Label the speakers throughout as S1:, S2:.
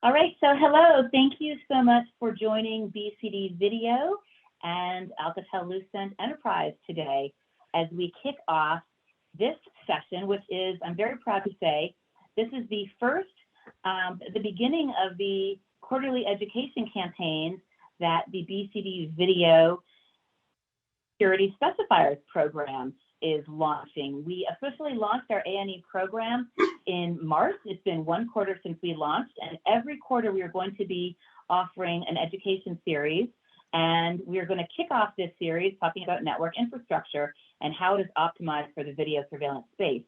S1: All right, so hello. Thank you so much for joining BCD Video and Alcatel-Lucent Enterprise today as we kick off this session, which is, I'm very proud to say, this is the first, the beginning of the quarterly education campaign that the BCD Video Security Specifiers program is launching. We officially launched our A&E program in March. It's been 1 quarter since we launched, and every quarter we are going to be offering an education series, and we are going to kick off this series talking about network infrastructure and how it is optimized for the video surveillance space.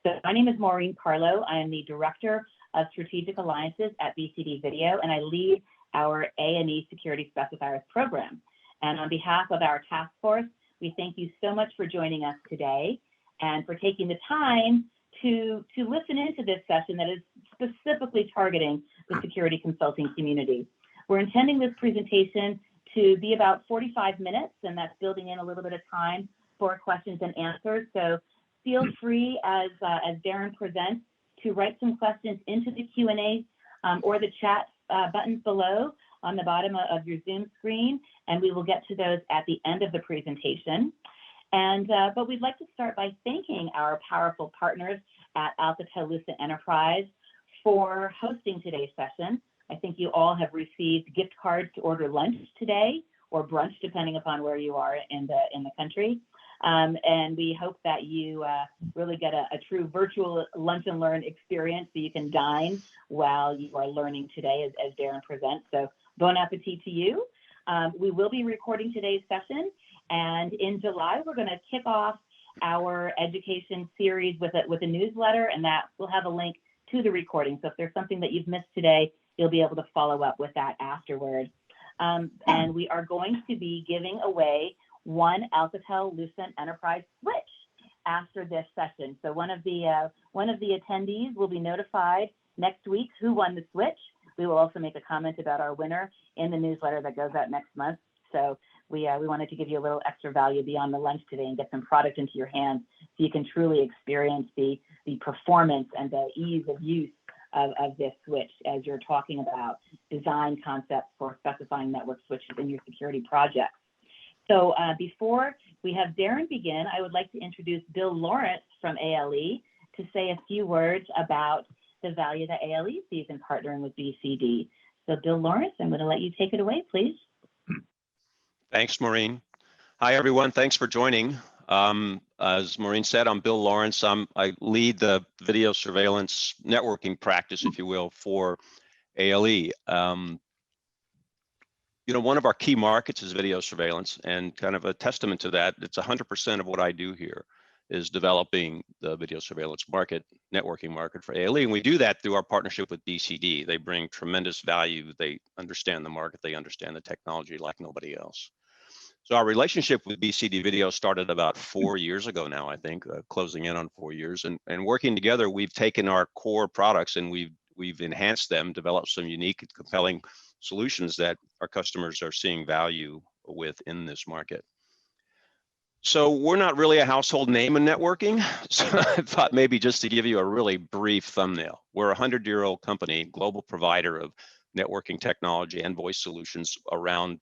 S1: So my name is Maureen Carlo. I am the Director of Strategic Alliances at BCD Video, and I lead our A&E Security Specifiers program. And on behalf of our task force, we thank you so much for joining us today and for taking the time to listen into this session that is specifically targeting the security consulting community. We're intending this presentation to be about 45 minutes, and that's building in a little bit of time for questions and answers. So feel free, as Darren presents, to write some questions into the Q&A or the chat buttons below on the bottom of your Zoom screen, and we will get to those at the end of the presentation. And but we'd like to start by thanking our powerful partners at Alcatel-Lucent Enterprise for hosting today's session. I think you all have received gift cards to order lunch today, or brunch, depending upon where you are in the country. And we hope that you really get a true virtual lunch and learn experience, so you can dine while you are learning today, as Darren presents. So bon appetit to you. We will be recording today's session, and in July we're going to kick off our education series with a newsletter, and that will have a link to the recording. So if there's something that you've missed today, you'll be able to follow up with that afterward. And we are going to be giving away one Alcatel-Lucent Enterprise switch after this session. So one of the attendees will be notified next week who won the switch. We will also make a comment about our winner in the newsletter that goes out next month. So we wanted to give you a little extra value beyond the lunch today and get some product into your hands so you can truly experience the performance and the ease of use of this switch as you're talking about design concepts for specifying network switches in your security projects. So before we have Darren begin, I would like to introduce Bill Lawrence from ALE to say a few words about the value that ALE sees in partnering with BCD. So Bill Lawrence, I'm going to let you take it away, please.
S2: Thanks, Maureen. Hi, everyone. Thanks for joining. As Maureen said, I'm Bill Lawrence. I lead the video surveillance networking practice, if you will, for ALE. You know, one of our key markets is video surveillance, and kind of a testament to that, it's 100% of what I do here is developing the video surveillance market, networking market for ALE. And we do that through our partnership with BCD. They bring tremendous value. They understand the market. They understand the technology like nobody else. So our relationship with BCD Video started about 4 years ago now, I think, closing in on 4 years. And working together, we've taken our core products and we've enhanced them, developed some unique and compelling solutions that our customers are seeing value with in this market. So we're not really a household name in networking. So I thought maybe just to give you a really brief thumbnail. We're a 100-year-old company, global provider of networking technology and voice solutions around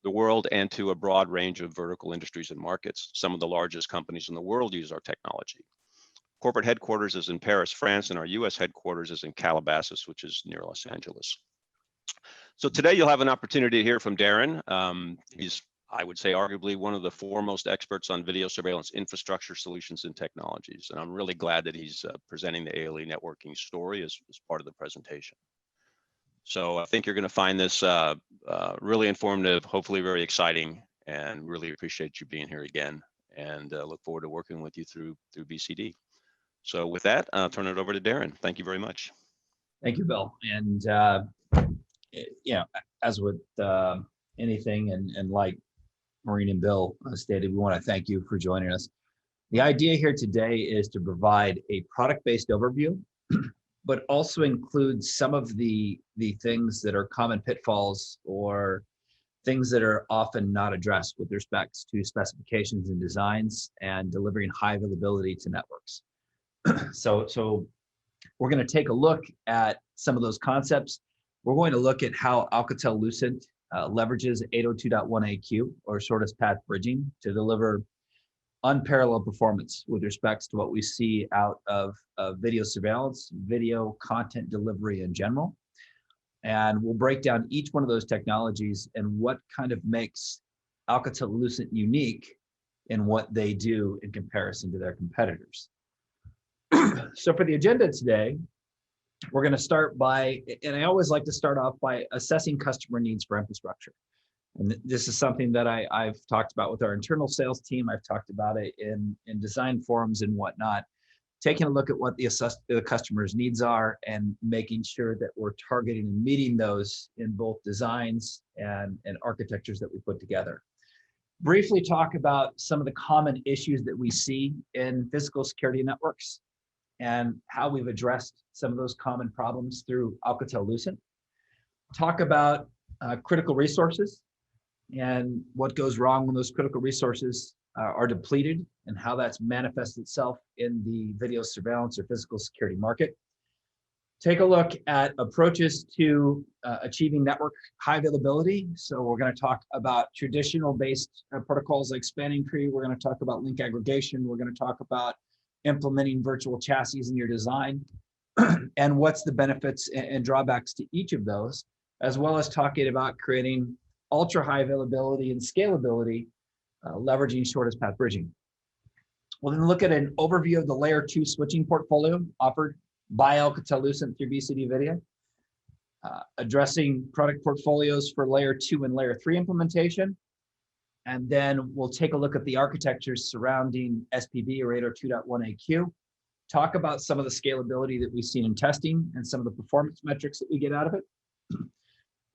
S2: the world and to a broad range of vertical industries and markets. Some of the largest companies in the world use our technology. Corporate headquarters is in Paris, France, and our US headquarters is in Calabasas, which is near Los Angeles. So today you'll have an opportunity to hear from Darren. He's, I would say, arguably one of the foremost experts on video surveillance infrastructure solutions and technologies. And I'm really glad that he's presenting the ALE networking story as part of the presentation. So I think you're going to find this really informative, hopefully very exciting, and really appreciate you being here again, and look forward to working with you through BCD. So with that, I'll turn it over to Darren. Thank you very much.
S3: Thank you, Bill. And you know, as with anything, and like Maureen and Bill stated, we want to thank you for joining us. The idea here today is to provide a product-based overview, but also include some of the things that are common pitfalls or things that are often not addressed with respect to specifications and designs and delivering high availability to networks. So we're going to take a look at some of those concepts. We're going to look at how Alcatel-Lucent leverages 802.1aq, or shortest path bridging, to deliver unparalleled performance with respects to what we see out of video surveillance, video content delivery in general. And we'll break down each one of those technologies and what kind of makes Alcatel-Lucent unique in what they do in comparison to their competitors. So for the agenda today, we're going to start by, and I always like to start off by assessing customer needs for infrastructure. And this is something that I've talked about with our internal sales team. I've talked about it in design forums and whatnot, taking a look at what the customer's needs are and making sure that we're targeting and meeting those in both designs and architectures that we put together. Briefly talk about some of the common issues that we see in physical security networks and how we've addressed some of those common problems through Alcatel-Lucent. Talk about critical resources and what goes wrong when those critical resources are depleted and how that's manifests itself in the video surveillance or physical security market. Take a look at approaches to achieving network high availability. So we're going to talk about traditional based protocols like spanning tree. We're going to talk about link aggregation. We're going to talk about implementing virtual chassis in your design and what's the benefits and drawbacks to each of those, as well as talking about creating ultra high availability and scalability, leveraging shortest path bridging. We'll then look at an overview of the layer 2 switching portfolio offered by Alcatel-Lucent through BCDVideo, addressing product portfolios for layer 2 and layer 3 implementation. And then we'll take a look at the architectures surrounding SPB or 802.1aq, talk about some of the scalability that we've seen in testing and some of the performance metrics that we get out of it,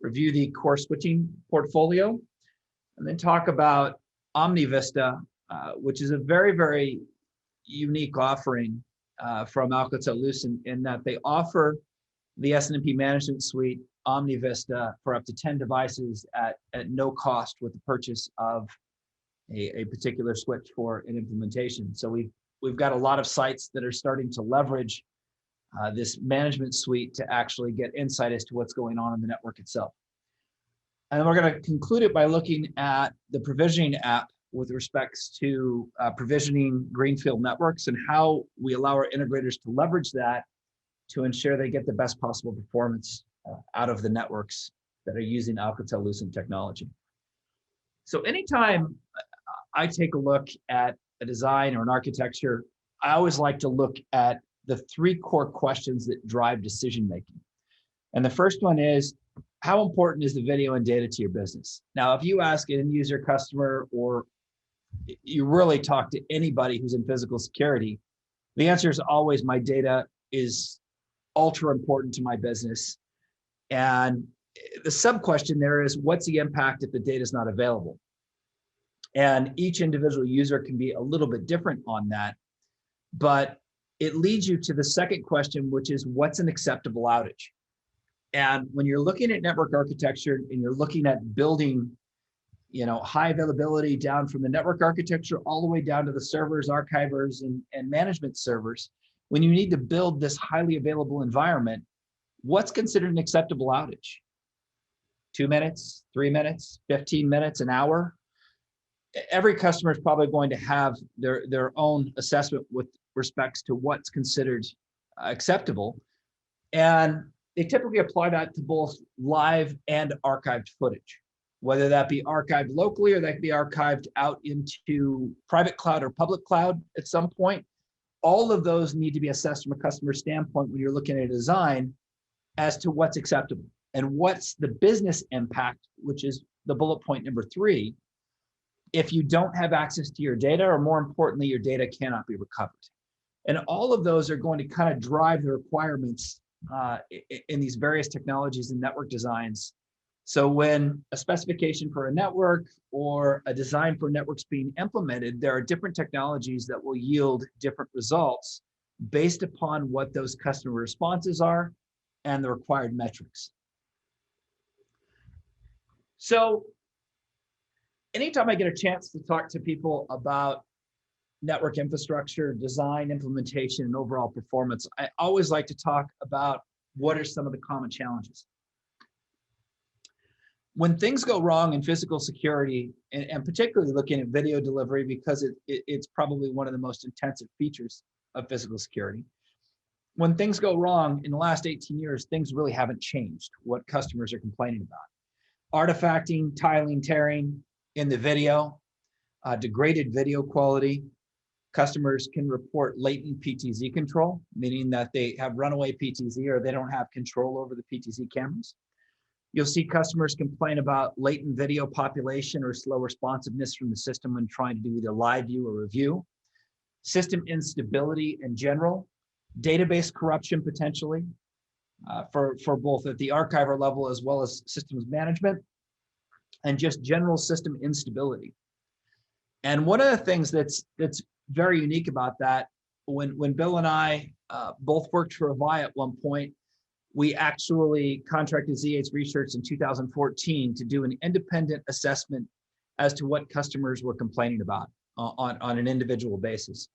S3: review the core switching portfolio, and then talk about OmniVista, which is a very, very unique offering from Alcatel-Lucent in that they offer the S&MP management suite OmniVista for up to 10 devices at no cost with the purchase of a particular switch for an implementation. So we've got a lot of sites that are starting to leverage this management suite to actually get insight as to what's going on in the network itself. And we're going to conclude it by looking at the provisioning app with respects to provisioning greenfield networks and how we allow our integrators to leverage that to ensure they get the best possible performance out of the networks that are using Alcatel-Lucent technology. So anytime I take a look at a design or an architecture, I always like to look at the 3 core questions that drive decision-making. And the first one is, how important is the video and data to your business? Now, if you ask an end user customer or you really talk to anybody who's in physical security, the answer is always my data is ultra important to my business. And the sub question there is, what's the impact if the data is not available? And each individual user can be a little bit different on that, but it leads you to the second question, which is what's an acceptable outage? And when you're looking at network architecture and you're looking at building, high availability down from the network architecture all the way down to the servers, archivers, and management servers, when you need to build this highly available environment, what's considered an acceptable outage? 2 minutes, 3 minutes, 15 minutes, an hour? Every customer is probably going to have their own assessment with respects to what's considered acceptable. And they typically apply that to both live and archived footage, whether that be archived locally or that could be archived out into private cloud or public cloud at some point. All of those need to be assessed from a customer standpoint when you're looking at a design as to what's acceptable and what's the business impact, which is the bullet point number 3, if you don't have access to your data, or more importantly, your data cannot be recovered. And all of those are going to kind of drive the requirements in these various technologies and network designs. So when a specification for a network or a design for networks being implemented, there are different technologies that will yield different results based upon what those customer responses are and the required metrics. So anytime I get a chance to talk to people about network infrastructure, design, implementation, and overall performance, I always like to talk about what are some of the common challenges. When things go wrong in physical security, and particularly looking at video delivery, because it's probably one of the most intensive features of physical security. When things go wrong in the last 18 years, things really haven't changed what customers are complaining about. Artifacting, tiling, tearing in the video, degraded video quality. Customers can report latent PTZ control, meaning that they have runaway PTZ or they don't have control over the PTZ cameras. You'll see customers complain about latent video population or slow responsiveness from the system when trying to do either live view or review. System instability in general, database corruption potentially for both at the archiver level as well as systems management, and just general system instability. And one of the things that's very unique about that, when Bill and I both worked for Avaya at one point, we actually contracted ZH Research in 2014 to do an independent assessment as to what customers were complaining about on an individual basis.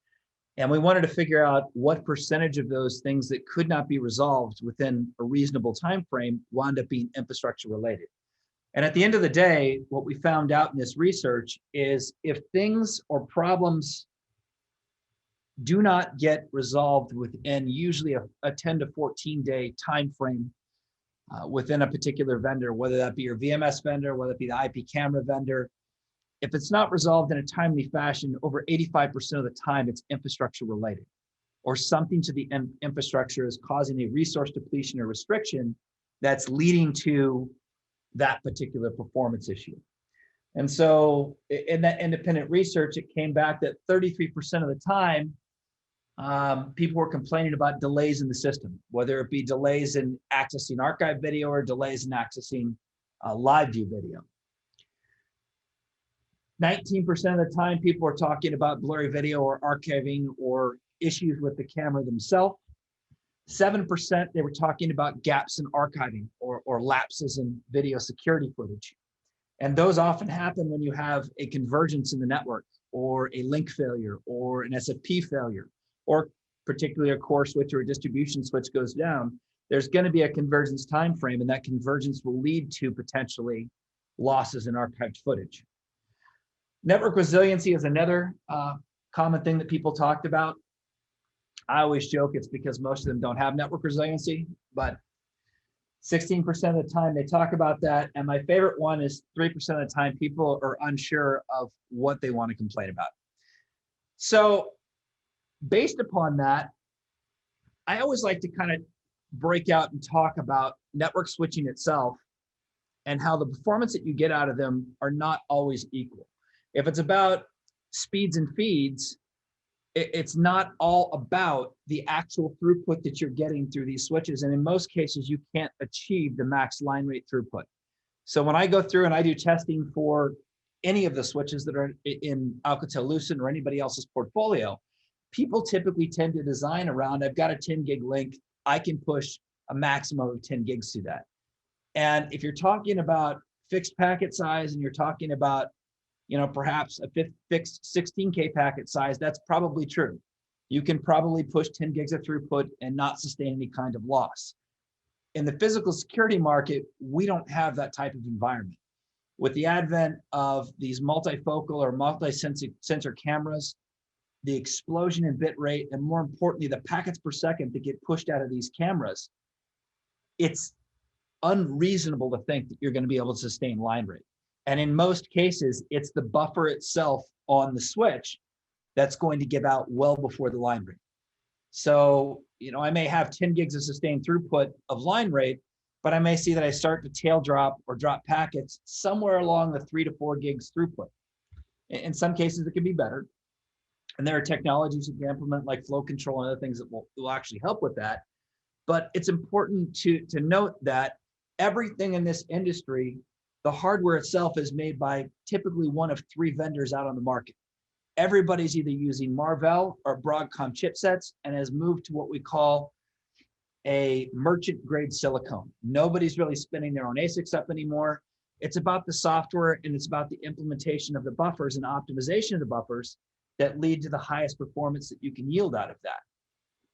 S3: And we wanted to figure out what percentage of those things that could not be resolved within a reasonable time frame wound up being infrastructure related. And at the end of the day, what we found out in this research is if things or problems do not get resolved within usually a 10 to 14 day time frame within a particular vendor, whether that be your VMS vendor, whether it be the IP camera vendor, if it's not resolved in a timely fashion, over 85% of the time it's infrastructure related, or something to the infrastructure is causing a resource depletion or restriction that's leading to that particular performance issue. And so in that independent research, it came back that 33% of the time, people were complaining about delays in the system, whether it be delays in accessing archive video or delays in accessing live view video. 19% of the time, people were talking about blurry video or archiving or issues with the camera themselves. 7%, they were talking about gaps in archiving or lapses in video security footage. And those often happen when you have a convergence in the network or a link failure or an SFP failure, or particularly a core switch or a distribution switch goes down. There's going to be a convergence time frame, and that convergence will lead to potentially losses in archived footage. Network resiliency is another common thing that people talked about. I always joke it's because most of them don't have network resiliency, but 16% of the time they talk about that. And my favorite one is 3% of the time people are unsure of what they want to complain about. So based upon that, I always like to kind of break out and talk about network switching itself and how the performance that you get out of them are not always equal. If it's about speeds and feeds, it's not all about the actual throughput that you're getting through these switches. And in most cases, you can't achieve the max line rate throughput. So when I go through and I do testing for any of the switches that are in Alcatel-Lucent or anybody else's portfolio, people typically tend to design around, I've got a 10 gig link, I can push a maximum of 10 gigs through that. And if you're talking about fixed packet size and you're talking about perhaps a fixed 16K packet size, that's probably true. You can probably push 10 gigs of throughput and not sustain any kind of loss. In the physical security market, we don't have that type of environment. With the advent of these multifocal or multi-sensor cameras, the explosion in bit rate, and more importantly, the packets per second that get pushed out of these cameras, it's unreasonable to think that you're going to be able to sustain line rate. And in most cases, it's the buffer itself on the switch that's going to give out well before the line rate. So, I may have 10 gigs of sustained throughput of line rate, but I may see that I start to tail drop or drop packets somewhere along the 3 to 4 gigs throughput. In some cases, it can be better. And there are technologies you can implement like flow control and other things that will actually help with that. But it's important to note that everything in this industry, the hardware itself is made by typically one of 3 vendors out on the market. Everybody's either using Marvell or Broadcom chipsets and has moved to what we call a merchant grade silicone. Nobody's really spinning their own ASICs up anymore. It's about the software and it's about the implementation of the buffers and optimization of the buffers that lead to the highest performance that you can yield out of that.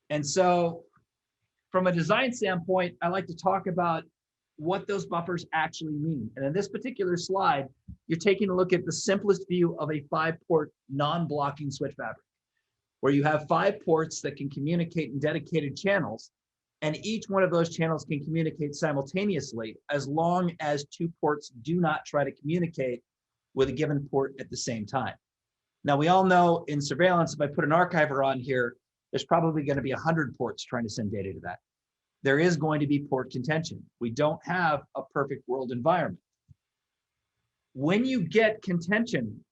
S3: And so from a design standpoint, I like to talk about what those buffers actually mean. And in this particular slide, you're taking a look at the simplest view of a 5-port non-blocking switch fabric, where you have 5 ports that can communicate in dedicated channels, and each one of those channels can communicate simultaneously as long as 2 ports do not try to communicate with a given port at the same time. Now, we all know in surveillance, if I put an archiver on here, there's probably going to be 100 ports trying to send data to that. There is going to be port contention. We don't have a perfect world environment. When you get contention,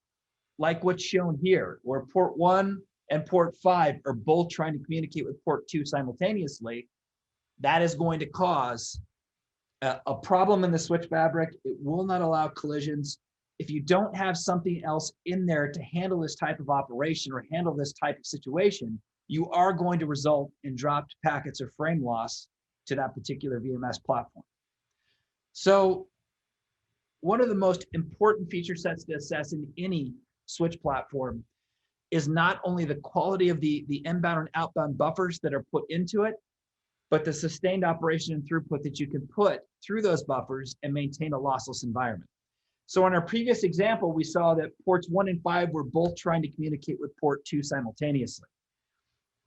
S3: like what's shown here, where port 1 and port 5 are both trying to communicate with port 2 simultaneously, that is going to cause a problem in the switch fabric. It will not allow collisions. If you don't have something else in there to handle this type of operation or handle this type of situation, you are going to result in dropped packets or frame loss to that particular VMS platform. So one of the most important feature sets to assess in any switch platform is not only the quality of the inbound and outbound buffers that are put into it, but the sustained operation and throughput that you can put through those buffers and maintain a lossless environment. So in our previous example, we saw that ports 1 and 5 were both trying to communicate with port 2 simultaneously.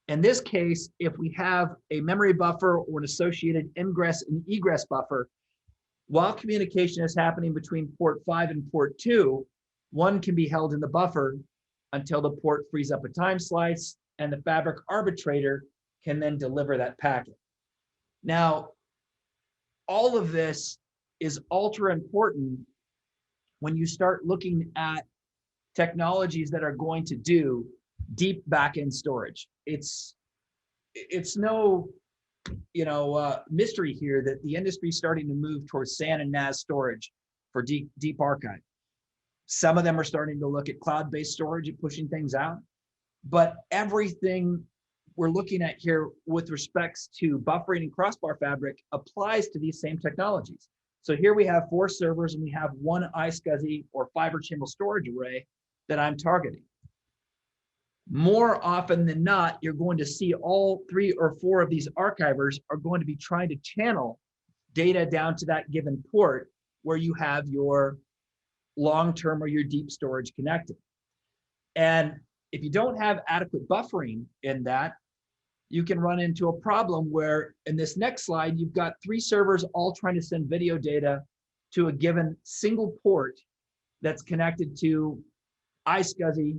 S3: In this case, if we have a memory buffer or an associated ingress and egress buffer, while communication is happening between port 5 and port 2, one can be held in the buffer until the port frees up a time slice and the fabric arbitrator can then deliver that packet. Now, all of this is ultra important when you start looking at technologies that are going to do deep backend storage. It's no mystery here that the industry is starting to move towards SAN and NAS storage for deep archive. Some of them are starting to look at cloud-based storage and pushing things out, but everything we're looking at here with respects to buffering and crossbar fabric applies to these same technologies. So here we have 4 servers and we have 1 iSCSI or fiber channel storage array that I'm targeting. More often than not, you're going to see all 3 or 4 of these archivers are going to be trying to channel data down to that given port where you have your long-term or your deep storage connected. And if you don't have adequate buffering in that, you can run into a problem where in this next slide, you've got 3 servers all trying to send video data to a given single port that's connected to iSCSI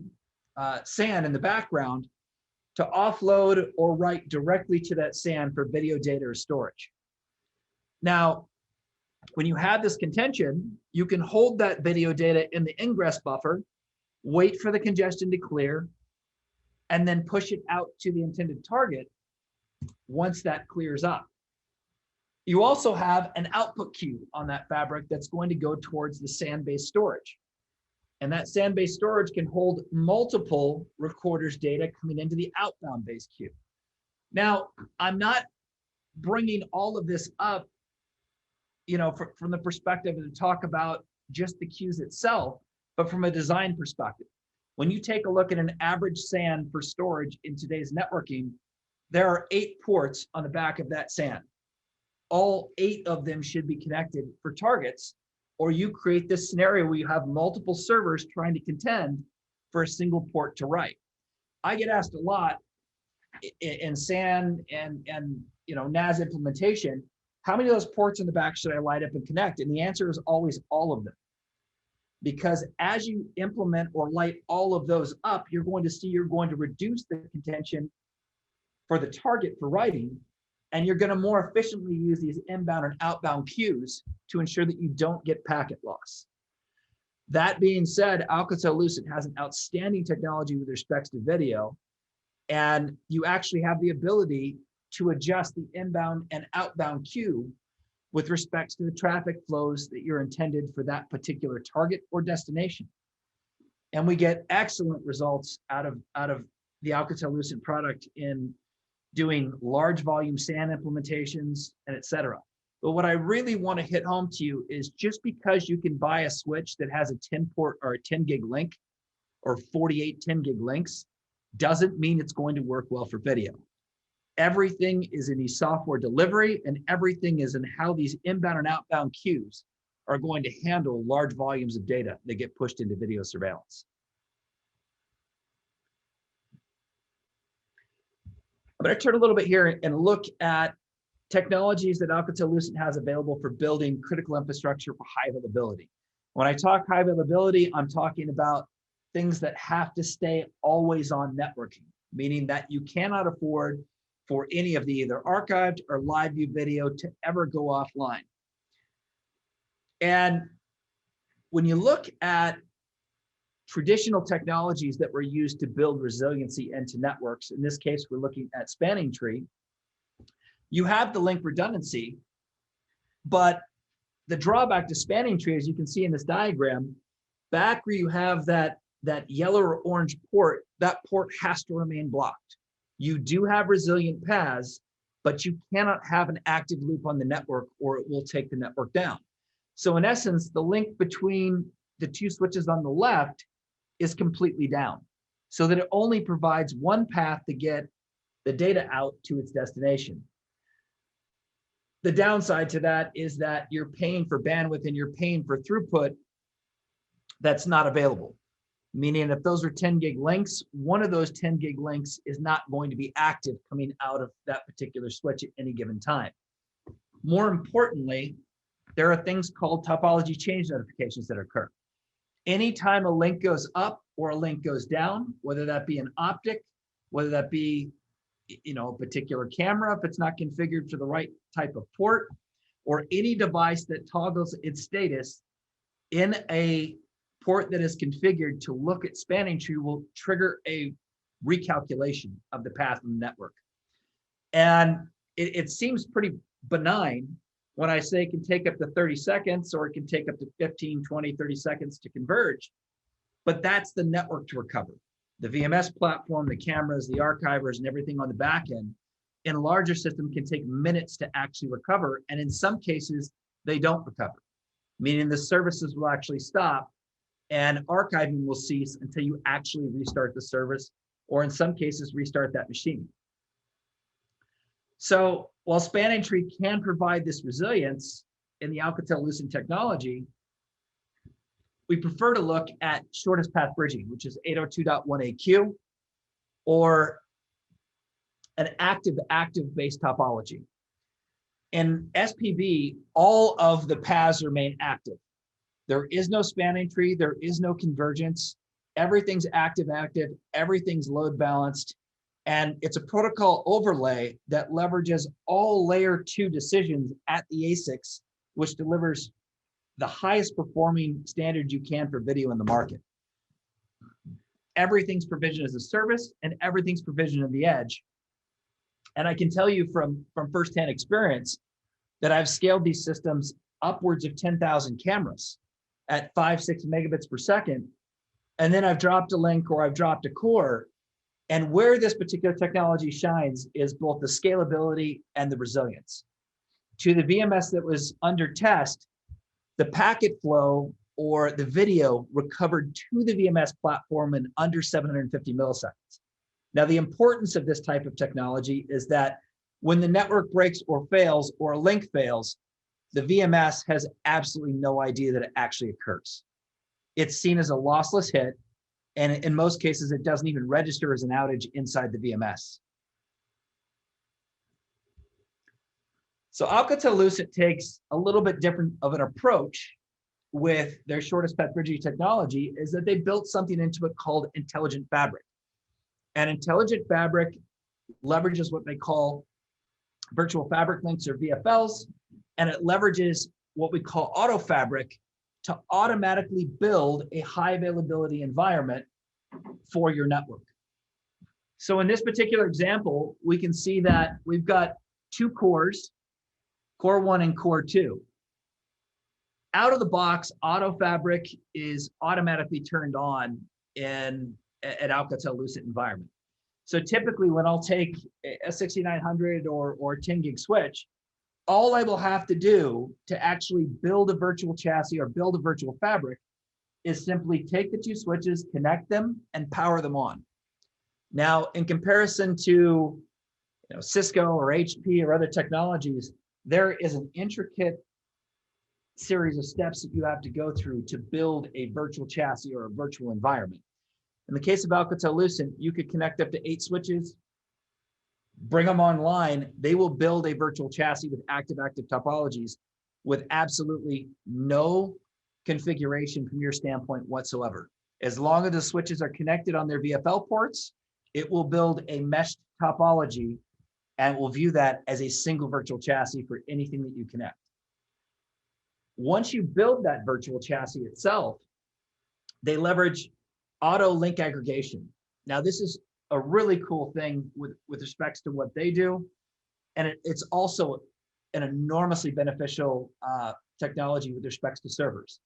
S3: SAN in the background to offload or write directly to that SAN for video data or storage. Now, when you have this contention, you can hold that video data in the ingress buffer, wait for the congestion to clear, and then push it out to the intended target once that clears up. You also have an output queue on that fabric that's going to go towards the SAN-based storage. And that SAN-based storage can hold multiple recorders data coming into the outbound base queue. Now, I'm not bringing all of this up, from the perspective to talk about just the queues itself, but from a design perspective. When you take a look at an average SAN for storage in today's networking, there are 8 ports on the back of that SAN. All 8 of them should be connected for targets, or you create this scenario where you have multiple servers trying to contend for a single port to write. I get asked a lot in SAN and NAS implementation, how many of those ports in the back should I light up and connect? And the answer is always all of them. Because as you implement or light all of those up, you're going to reduce the contention for the target for writing, and you're going to more efficiently use these inbound and outbound queues to ensure that you don't get packet loss. That being said, Alcatel-Lucent has an outstanding technology with respect to video, and you actually have the ability to adjust the inbound and outbound queue with respect to the traffic flows that you're intended for that particular target or destination. And we get excellent results out of the Alcatel-Lucent product in doing large volume SAN implementations and et cetera. But what I really want to hit home to you is just because you can buy a switch that has a 10 port or a 10 gig link or 48 10 gig links doesn't mean it's going to work well for video. Everything is in the software delivery, and everything is in how these inbound and outbound queues are going to handle large volumes of data that get pushed into video surveillance. I'm going to turn a little bit here and look at technologies that Alcatel-Lucent has available for building critical infrastructure for high availability. When I talk high availability, I'm talking about things that have to stay always on networking, meaning that you cannot afford for any of the either archived or live view video to ever go offline. And when you look at traditional technologies that were used to build resiliency into networks, in this case, we're looking at spanning tree, you have the link redundancy, but the drawback to spanning tree, as you can see in this diagram, back where you have that yellow or orange port, that port has to remain blocked. You do have resilient paths, but you cannot have an active loop on the network or it will take the network down. So in essence, the link between the two switches on the left is completely down, so that it only provides one path to get the data out to its destination. The downside to that is that you're paying for bandwidth and you're paying for throughput that's not available. Meaning if those are 10 gig links, one of those 10 gig links is not going to be active coming out of that particular switch at any given time. More importantly, there are things called topology change notifications that occur. Anytime a link goes up or a link goes down, whether that be an optic, whether that be a particular camera, if it's not configured for the right type of port, or any device that toggles its status in a port that is configured to look at spanning tree, will trigger a recalculation of the path in the network. And it seems pretty benign when I say it can take up to 30 seconds or it can take up to 15, 20, 30 seconds to converge, but that's the network to recover. The VMS platform, the cameras, the archivers, and everything on the back end in a larger system can take minutes to actually recover. And in some cases, they don't recover, meaning the services will actually stop and archiving will cease until you actually restart the service, or in some cases, restart that machine. So while spanning tree can provide this resilience in the Alcatel-Lucent technology, we prefer to look at shortest path bridging, which is 802.1AQ, or an active-based topology. In SPB, all of the paths remain active. There is no spanning tree, there is no convergence. Everything's active, everything's load balanced, and it's a protocol overlay that leverages all layer 2 decisions at the ASICs, which delivers the highest performing standard you can for video in the market. Everything's provisioned as a service and everything's provisioned at the edge. And I can tell you from firsthand experience that I've scaled these systems upwards of 10,000 cameras at 5-6 megabits per second. And then I've dropped a link or I've dropped a core. And where this particular technology shines is both the scalability and the resilience. To the VMS that was under test, the packet flow or the video recovered to the VMS platform in under 750 milliseconds. Now, the importance of this type of technology is that when the network breaks or fails or a link fails, the VMS has absolutely no idea that it actually occurs. It's seen as a lossless hit, and in most cases, it doesn't even register as an outage inside the VMS. So Alcatel-Lucent takes a little bit different of an approach with their shortest path bridging technology, is that they built something into it called Intelligent Fabric. And Intelligent Fabric leverages what they call virtual fabric links or VFLs, and it leverages what we call Auto Fabric to automatically build a high availability environment for your network. So in this particular example, we can see that we've got 2 cores, Core 1 and Core 2. Out of the box, Auto Fabric is automatically turned on in an Alcatel-Lucent environment. So typically when I'll take a 6900 or 10 gig switch, all I will have to do to actually build a virtual chassis or build a virtual fabric is simply take the 2 switches, connect them, and power them on. Now, in comparison to Cisco or HP or other technologies, there is an intricate series of steps that you have to go through to build a virtual chassis or a virtual environment. In the case of Alcatel-Lucent, you could connect up to 8 switches, bring them online. They will build a virtual chassis with active-active topologies with absolutely no configuration from your standpoint whatsoever. As long as the switches are connected on their VFL ports, it will build a meshed topology and will view that as a single virtual chassis for anything that you connect. Once you build that virtual chassis itself, they leverage auto link aggregation. Now, this is a really cool thing with respects to what they do. And it's also an enormously beneficial technology with respects to servers.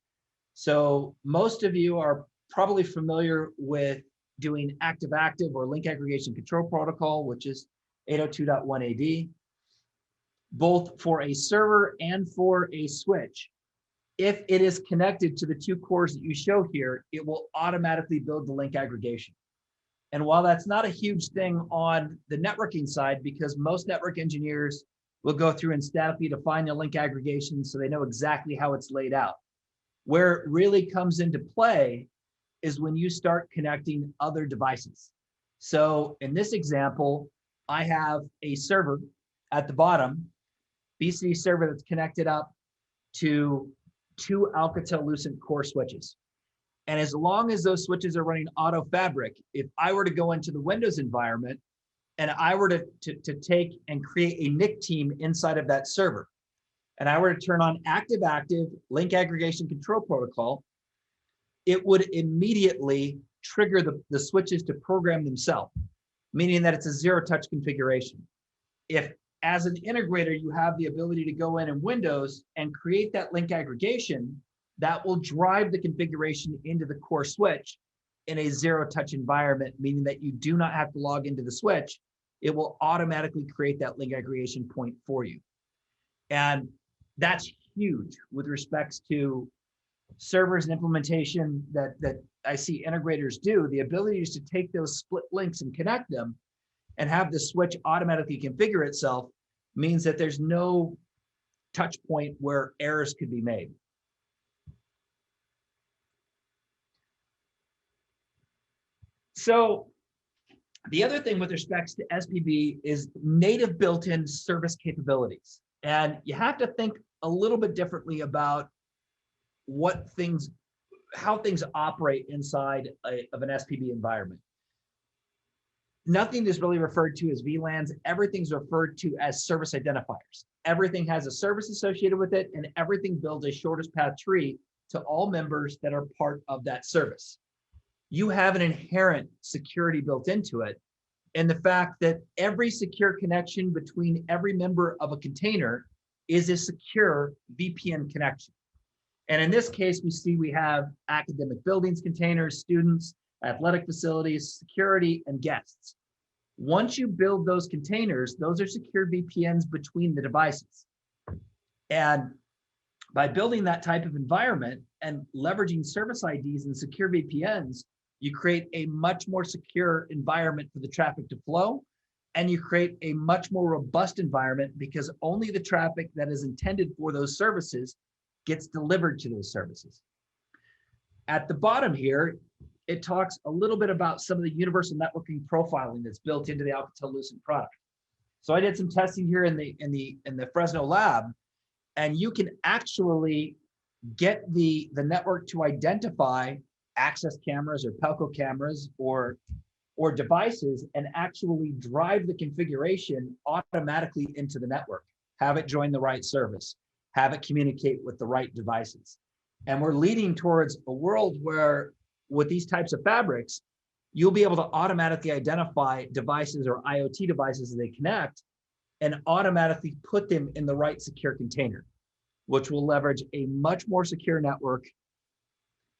S3: So most of you are probably familiar with doing active-active or link aggregation control protocol, which is 802.1ad, both for a server and for a switch. If it is connected to the 2 cores that you show here, it will automatically build the link aggregation. And while that's not a huge thing on the networking side, because most network engineers will go through and statically define the link aggregation so they know exactly how it's laid out. Where it really comes into play is when you start connecting other devices. So in this example, I have a server at the bottom, BCD server that's connected up to 2 Alcatel-Lucent core switches. And as long as those switches are running auto fabric, if I were to go into the Windows environment and I were to take and create a NIC team inside of that server, and I were to turn on active-active link aggregation control protocol, it would immediately trigger the switches to program themselves, meaning that it's a zero-touch configuration. If, as an integrator, you have the ability to go in Windows and create that link aggregation, that will drive the configuration into the core switch in a zero-touch environment, meaning that you do not have to log into the switch. It will automatically create that link aggregation point for you. And that's huge with respects to servers and implementation that I see integrators do. The ability is to take those split links and connect them and have the switch automatically configure itself means that there's no touch point where errors could be made. So the other thing with respects to SPB is native built-in service capabilities. And you have to think a little bit differently about how things operate inside of an SPB environment. Nothing is really referred to as VLANs. Everything's referred to as service identifiers. Everything has a service associated with it, and everything builds a shortest path tree to all members that are part of that service. You have an inherent security built into it, and the fact that every secure connection between every member of a container is a secure VPN connection. And in this case, we have academic buildings containers, students, athletic facilities, security, and guests. Once you build those containers, those are secure VPNs between the devices. And by building that type of environment and leveraging service IDs and secure VPNs, you create a much more secure environment for the traffic to flow, and you create a much more robust environment because only the traffic that is intended for those services gets delivered to those services. At the bottom here, it talks a little bit about some of the universal networking profiling that's built into the Alcatel-Lucent product. So I did some testing here in the Fresno lab, and you can actually get the network to identify access cameras or Pelco cameras or devices and actually drive the configuration automatically into the network, have it join the right service, have it communicate with the right devices. And we're leading towards a world where with these types of fabrics, you'll be able to automatically identify devices or IoT devices as they connect and automatically put them in the right secure container, which will leverage a much more secure network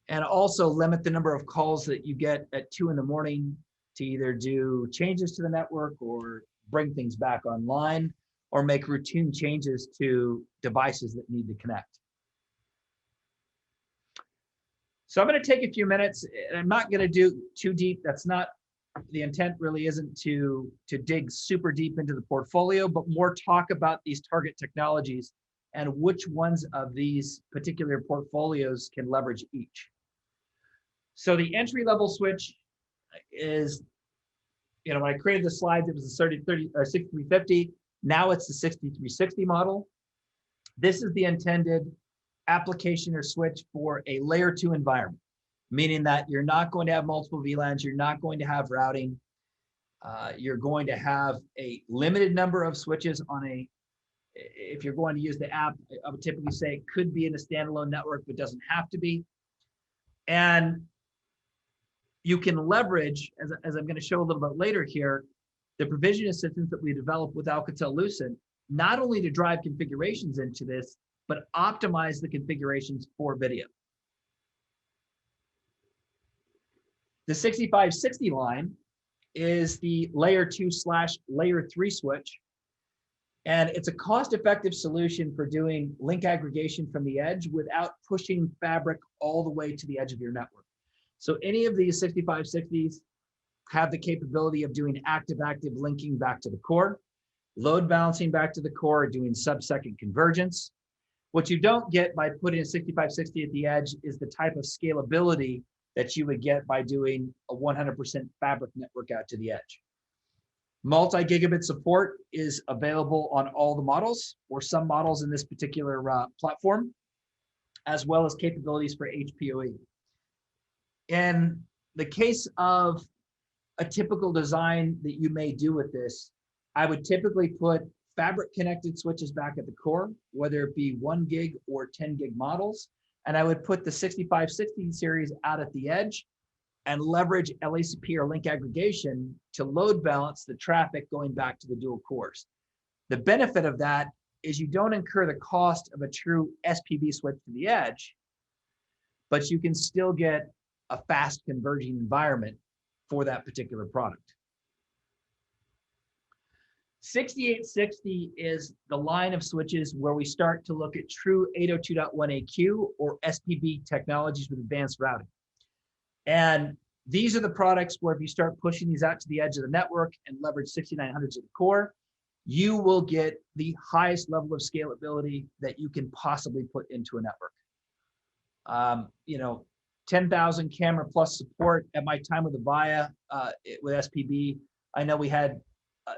S3: and also limit the number of calls that you get at 2 in the morning to either do changes to the network or bring things back online or make routine changes to devices that need to connect. So I'm going to take a few minutes, and I'm not going to do too deep. That's not the intent really isn't to dig super deep into the portfolio, but more talk about these target technologies and which ones of these particular portfolios can leverage each. So the entry-level switch is, when I created the slides, it was the 6350. Now it's the 6360 model. This is the intended application or switch for a layer 2 environment, meaning that you're not going to have multiple VLANs, you're not going to have routing, you're going to have a limited number of switches on a, if you're going to use the app, I would typically say it could be in a standalone network, but doesn't have to be. And you can leverage, as I'm going to show a little bit later here, the provision assistance that we developed with Alcatel-Lucent, not only to drive configurations into this, but optimize the configurations for video. The 6560 line is the layer 2/layer 3 switch. And it's a cost-effective solution for doing link aggregation from the edge without pushing fabric all the way to the edge of your network. So any of these 6560s have the capability of doing active-active linking back to the core, load balancing back to the core, doing sub-second convergence. What you don't get by putting a 6560 at the edge is the type of scalability that you would get by doing a 100% fabric network out to the edge. Multi-gigabit support is available on all the models, or some models in this particular platform, as well as capabilities for HPOE. In the case of a typical design that you may do with this, I would typically put fabric connected switches back at the core, whether it be 1 gig or 10 gig models. And I would put the 6560 series out at the edge and leverage LACP or link aggregation to load balance the traffic going back to the dual cores. The benefit of that is you don't incur the cost of a true SPB switch to the edge, but you can still get a fast converging environment for that particular product. 6860 is the line of switches where we start to look at true 802.1AQ or SPB technologies with advanced routing. And these are the products where if you start pushing these out to the edge of the network and leverage 6900s at the core, you will get the highest level of scalability that you can possibly put into a network. 10,000 camera plus support at my time with Avaya with SPB. I know we had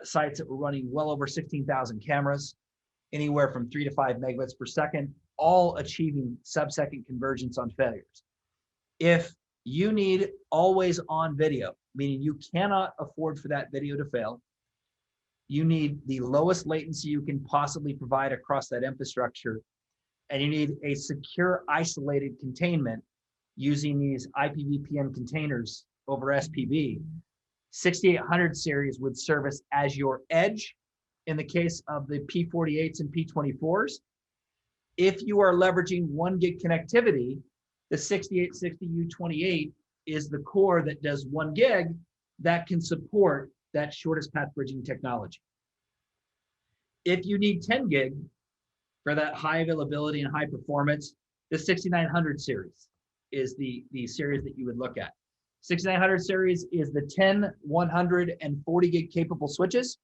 S3: sites that were running well over 16,000 cameras, anywhere from 3 to 5 megabits per second, all achieving sub-second convergence on failures. If you need always on video, meaning you cannot afford for that video to fail, you need the lowest latency you can possibly provide across that infrastructure, and you need a secure isolated containment using these IPVPN containers over SPB, 6800 series would service as your edge in the case of the P48s and P24s. If you are leveraging 1 gig connectivity, the 6860U28 is the core that does 1 gig that can support that shortest path bridging technology. If you need 10 gig for that high availability and high performance, the 6900 series is the series that you would look at. 6900 series is the 10, 100, and 40 gig capable switches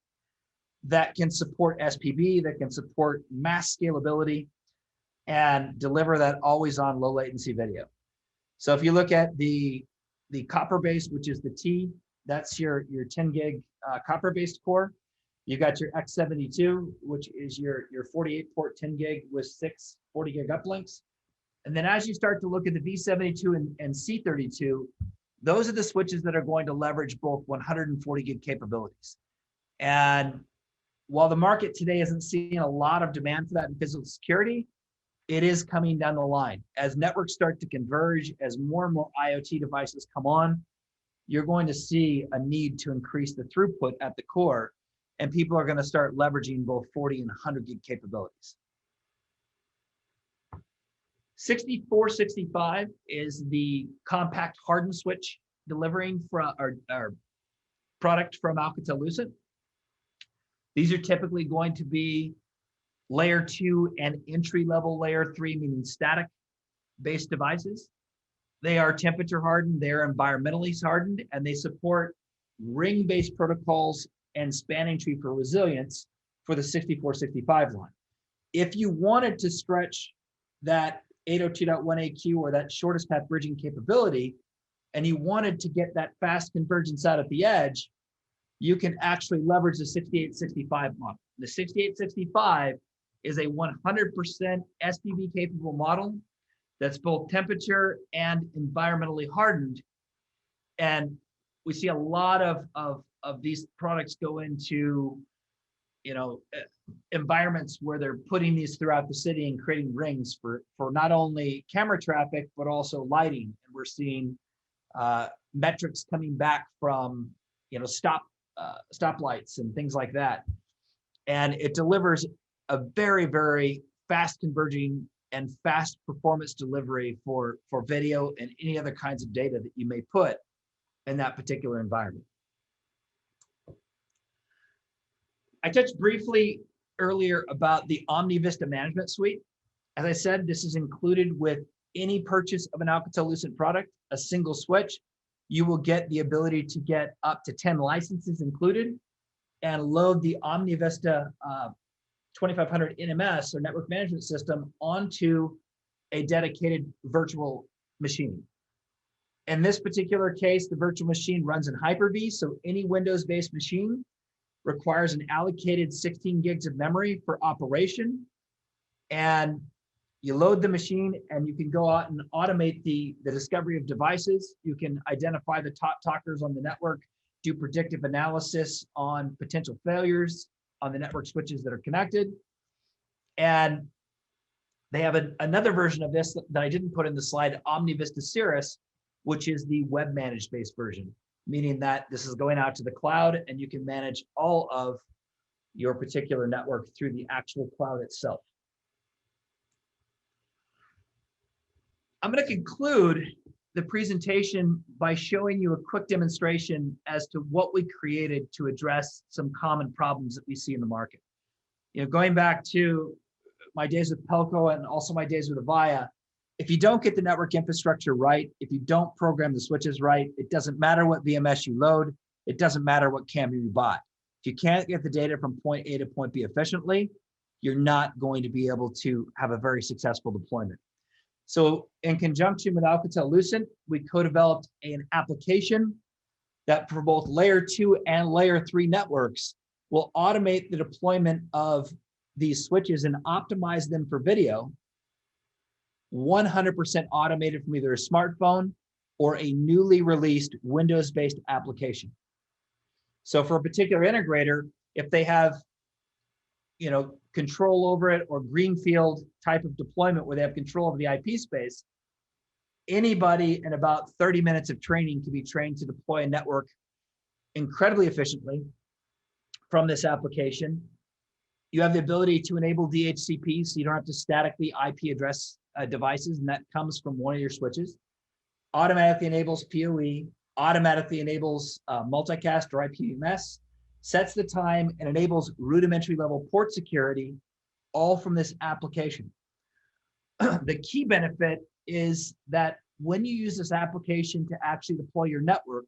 S3: that can support SPB, that can support mass scalability, and deliver that always-on low latency video. So if you look at the copper-based, which is the T, that's your 10 gig copper-based core. You got your X72, which is your 48 port 10 gig with 6 40 gig uplinks. And then as you start to look at the V72 and C32, those are the switches that are going to leverage both 140 gig capabilities. And while the market today isn't seeing a lot of demand for that in physical security, it is coming down the line. As networks start to converge, as more and more IoT devices come on, you're going to see a need to increase the throughput at the core, and people are going to start leveraging both 40 and 100 gig capabilities. 6465 is the compact hardened switch delivering from our product from Alcatel-Lucent. These are typically going to be layer 2 and entry-level layer 3, meaning static-based devices. They are temperature hardened, they're environmentally hardened, and they support ring-based protocols and spanning tree for resilience for the 6465 line. If you wanted to stretch that 802.1AQ or that shortest path bridging capability, and you wanted to get that fast convergence out at the edge, you can actually leverage the 6865 model. The 6865 is a 100% SPB capable model that's both temperature and environmentally hardened. And we see a lot of these products go into, environments where they're putting these throughout the city and creating rings for not only camera traffic, but also lighting. And we're seeing metrics coming back from, stoplights and things like that. And it delivers a very, very fast converging and fast performance delivery for video and any other kinds of data that you may put in that particular environment. I touched briefly earlier about the OmniVista management suite. As I said, this is included with any purchase of an Alcatel-Lucent product, a single switch. You will get the ability to get up to 10 licenses included and load the OmniVista 2500 NMS or network management system onto a dedicated virtual machine. In this particular case, the virtual machine runs in Hyper-V, so any Windows-based machine requires an allocated 16 gigs of memory for operation. And you load the machine and you can go out and automate the discovery of devices. You can identify the top talkers on the network, do predictive analysis on potential failures on the network switches that are connected. And they have another version of this that I didn't put in the slide, OmniVista Cirrus, which is the web managed based version, meaning that this is going out to the cloud and you can manage all of your particular network through the actual cloud itself. I'm going to conclude the presentation by showing you a quick demonstration as to what we created to address some common problems that we see in the market. Going back to my days with Pelco and also my days with Avaya, if you don't get the network infrastructure right, if you don't program the switches right, it doesn't matter what VMS you load, it doesn't matter what camera you buy. If you can't get the data from point A to point B efficiently, you're not going to be able to have a very successful deployment. So in conjunction with Alcatel-Lucent, we co-developed an application that for both layer 2 and layer 3 networks will automate the deployment of these switches and optimize them for video, 100% automated from either a smartphone or a newly released Windows-based application. So for a particular integrator, if they have control over it or greenfield type of deployment where they have control over the IP space, anybody in about 30 minutes of training can be trained to deploy a network incredibly efficiently from this application. You have the ability to enable DHCP, so you don't have to statically IP address devices, and that comes from one of your switches. Automatically enables PoE, automatically enables multicast or IPMS, sets the time, and enables rudimentary level port security, all from this application. The key benefit is that when you use this application to actually deploy your network,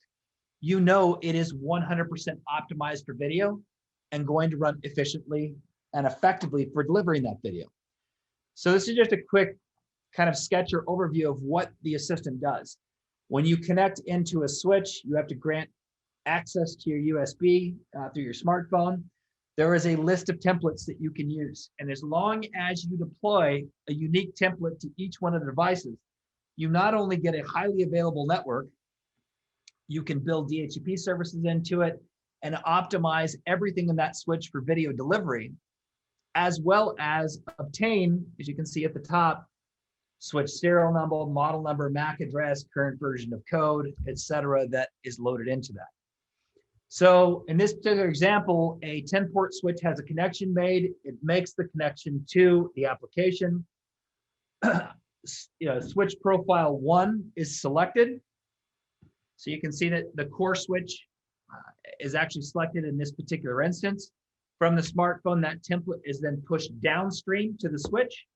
S3: it is 100% optimized for video and going to run efficiently and effectively for delivering that video. So this is just a quick kind of sketch or overview of what the assistant does. When you connect into a switch, you have to grant access to your USB through your smartphone. There is a list of templates that you can use. And as long as you deploy a unique template to each one of the devices, you not only get a highly available network, you can build DHCP services into it and optimize everything in that switch for video delivery, as well as obtain, as you can see at the top, switch serial number, model number, MAC address, current version of code, etc., that is loaded into that. So in this particular example, a 10-port switch has a connection made. It makes the connection to the application. Switch profile 1 is selected. So you can see that the core switch is actually selected in this particular instance. From the smartphone, that template is then pushed downstream to the switch.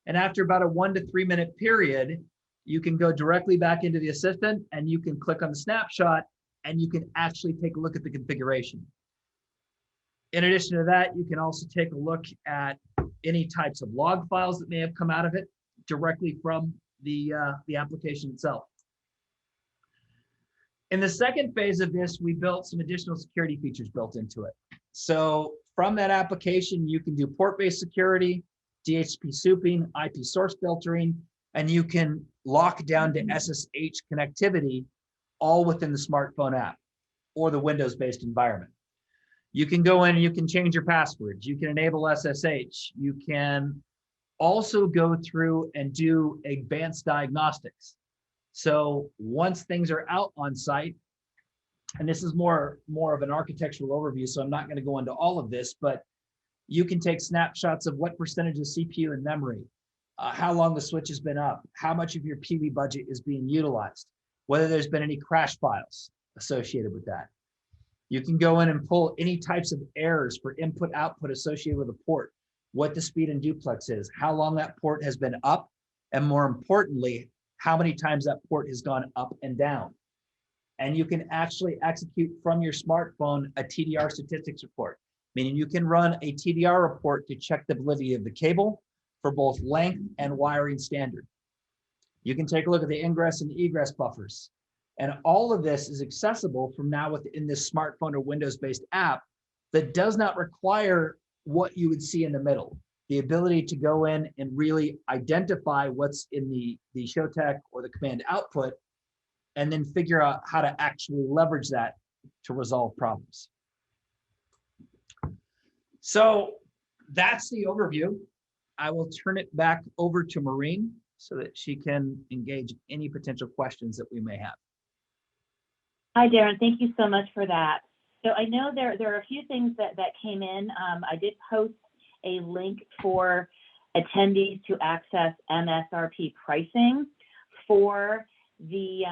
S3: And after about a 1 to 3 minute period, you can go directly back into the assistant and you can click on the snapshot and you can actually take a look at the configuration. In addition to that, you can also take a look at any types of log files that may have come out of it directly from the application itself. In the second phase of this, we built some additional security features built into it. So from that application, you can do port-based security, DHCP souping, IP source filtering, and you can lock down to SSH connectivity all within the smartphone app or the Windows-based environment. You can go in and you can change your passwords. You can enable SSH. You can also go through and do advanced diagnostics. So once things are out on site, and this is more of an architectural overview, so I'm not going to go into all of this, but you can take snapshots of what percentage of CPU and memory, how long the switch has been up, how much of your PV budget is being utilized, whether there's been any crash files associated with that. You can go in and pull any types of errors for input output associated with a port, what the speed and duplex is, how long that port has been up, and more importantly, how many times that port has gone up and down. And you can actually execute from your smartphone a TDR statistics report, meaning you can run a TDR report to check the validity of the cable for both length and wiring standard. You can take a look at the ingress and egress buffers. And all of this is accessible from now within this smartphone or Windows-based app that does not require what you would see in the middle. The ability to go in and really identify what's in the Showtech or the command output, and then figure out how to actually leverage that to resolve problems. So that's the overview. I will turn it back over to Maureen so that she can engage any potential questions that we may have.
S1: Hi, Darren. Thank you so much for that. So I know there are a few things that came in. I did post a link for attendees to access MSRP pricing for the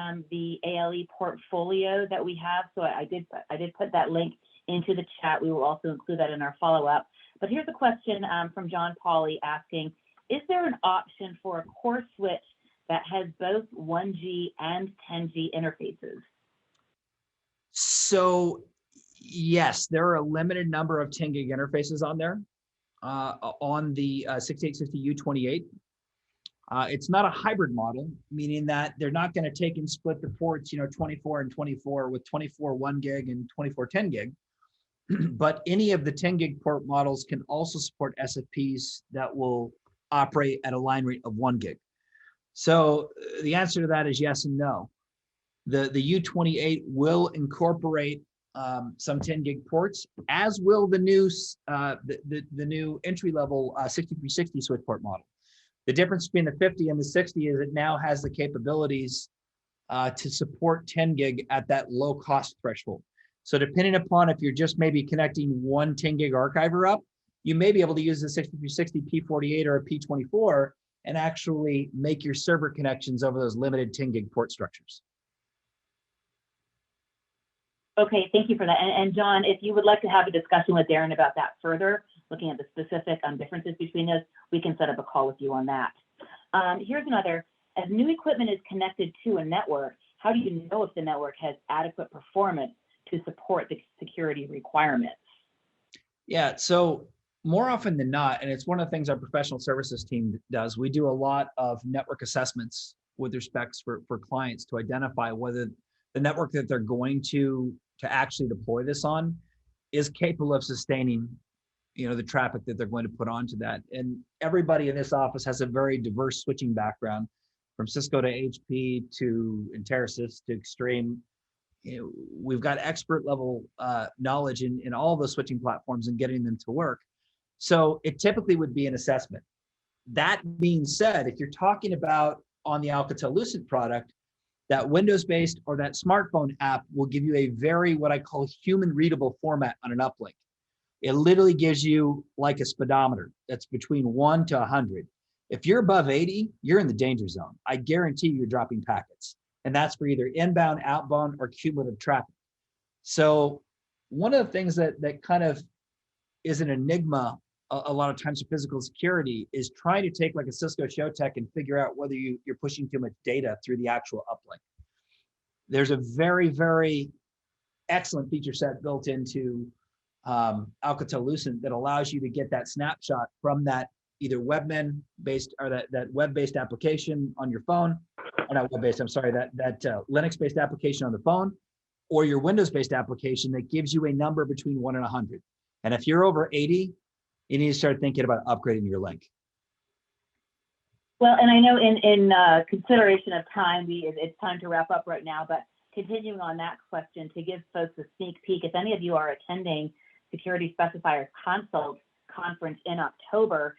S1: ALE portfolio that we have. So I did put that link into the chat. We will also include that in our follow-up. But here's a question from John Pauly asking, is there an option for a core switch that has both 1G and 10G interfaces?
S3: So yes, there are a limited number of 10 gig interfaces on there on the 6860U28. It's not a hybrid model, meaning that they're not going to take and split the ports, 24 and 24 with 24 1 gig and 24 10 gig. But any of the 10 gig port models can also support SFPs that will operate at a line rate of 1 gig. So the answer to that is yes and no. The U28 will incorporate some 10 gig ports, as will the new entry level 6360 switch port model. The difference between the 50 and the 60 is it now has the capabilities to support 10 gig at that low cost threshold. So depending upon if you're just maybe connecting one 10 gig archiver up, you may be able to use the 6360 P48 or a P24 and actually make your server connections over those limited 10 gig port structures.
S1: Okay, thank you for that. And John, if you would like to have a discussion with Darren about that further, looking at the specific differences between those, we can set up a call with you on that. Here's another. As new equipment is connected to a network, how do you know if the network has adequate performance to support the security requirements?
S3: Yeah, so more often than not, and it's one of the things our professional services team does, we do a lot of network assessments with respects for clients to identify whether the network that they're going to actually deploy this on is capable of sustaining, the traffic that they're going to put onto that. And everybody in this office has a very diverse switching background, from Cisco to HP to Intersys to Extreme. We've got expert level knowledge in all those switching platforms and getting them to work. So it typically would be an assessment. That being said, if you're talking about on the Alcatel-Lucent product, that Windows-based or that smartphone app will give you a very, what I call, human readable format on an uplink. It literally gives you like a speedometer that's between 1 to 100. If you're above 80, you're in the danger zone. I guarantee you're dropping packets. And that's for either inbound, outbound, or cumulative traffic. So one of the things that kind of is an enigma a lot of times for physical security is trying to take like a Cisco Showtech and figure out whether you're pushing too much data through the actual uplink. There's a very, very excellent feature set built into Alcatel-Lucent that allows you to get that snapshot from that either webmin based or that web-based application on your phone, or not web-based, I'm sorry, that Linux-based application on the phone, or your Windows-based application that gives you a number between 1 and 100. And if you're over 80, you need to start thinking about upgrading your link.
S1: Well, and I know in consideration of time, it's time to wrap up right now, but continuing on that question, to give folks a sneak peek, if any of you are attending Security Specifiers Consult Conference in October,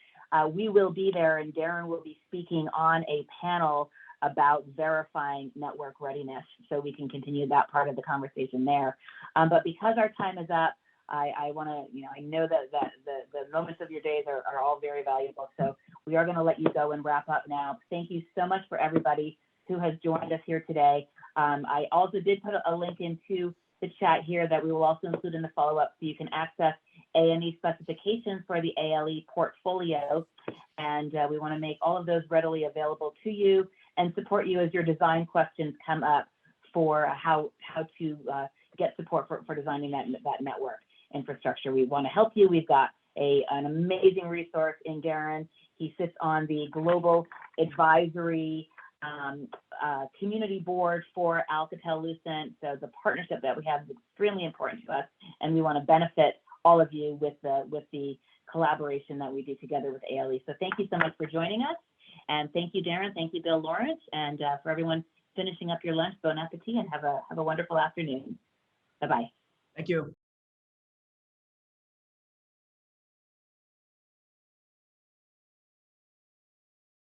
S1: we will be there, and Darren will be speaking on a panel about verifying network readiness, so we can continue that part of the conversation there. But because our time is up, I want to, I know that the moments of your days are all very valuable, so we are going to let you go and wrap up now. Thank you so much for everybody who has joined us here today. I also did put a link into the chat here that we will also include in the follow-up, so you can access A&E specifications for the ALE portfolio, and we want to make all of those readily available to you and support you as your design questions come up for how to get support for designing that network infrastructure. We want to help you. We've got an amazing resource in Darren. He sits on the global advisory community board for Alcatel-Lucent. So the partnership that we have is extremely important to us, and we want to benefit all of you with the collaboration that we do together with ALE. So thank you so much for joining us, and thank you, Darren. Thank you, Bill Lawrence, and for everyone finishing up your lunch, bon appetit, and have a wonderful afternoon. Bye-bye.
S3: Thank you.